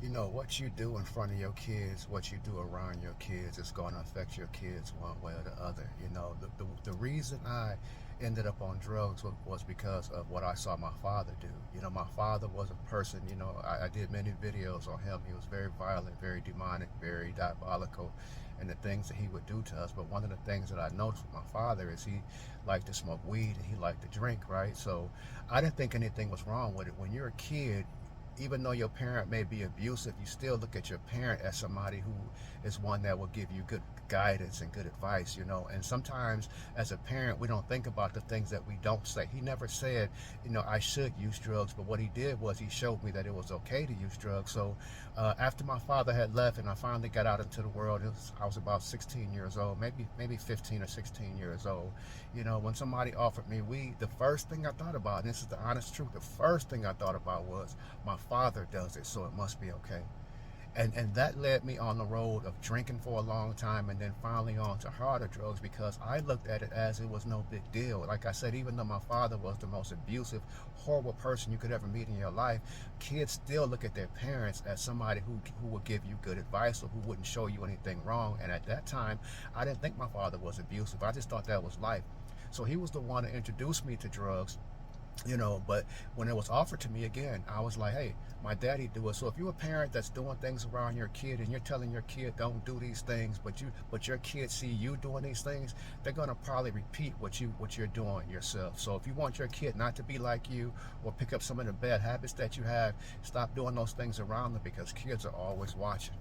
You know, what you do in front of your kids, what you do around your kids is going to affect your kids one way or the other. You know, the reason I ended up on drugs was because of what I saw my father do. You know, my father was a person, you know, I did many videos on him. He was very violent, very demonic, very diabolical, and the things that he would do to us. But one of the things that I noticed with my father is he liked to smoke weed and he liked to drink, right? So I didn't think anything was wrong with it. When you're a kid, even though your parent may be abusive, you still look at your parent as somebody who is one that will give you good guidance and good advice, you know. And sometimes as a parent, we don't think about the things that we don't say. He never said, you know, I should use drugs, but what he did was he showed me that it was okay to use drugs. So after my father had left and I finally got out into the world, I was about 16 years old, maybe 15 or 16 years old. You know, when somebody offered me weed, the first thing I thought about, and this is the honest truth, the first thing I thought about was my father does it, so it must be okay. And that led me on the road of drinking for a long time and then finally on to harder drugs because I looked at it as it was no big deal. Like I said, even though my father was the most abusive, horrible person you could ever meet in your life, kids still look at their parents as somebody who would give you good advice or who wouldn't show you anything wrong. And at that time, I didn't think my father was abusive. I just thought that was life. So he was the one that introduced me to drugs, you know. But when it was offered to me again, I was like, hey, my daddy do it. So if you're a parent that's doing things around your kid and you're telling your kid don't do these things, but your kids see you doing these things, they're gonna probably repeat what you're doing yourself. So if you want your kid not to be like you or pick up some of the bad habits that you have, stop doing those things around them because kids are always watching.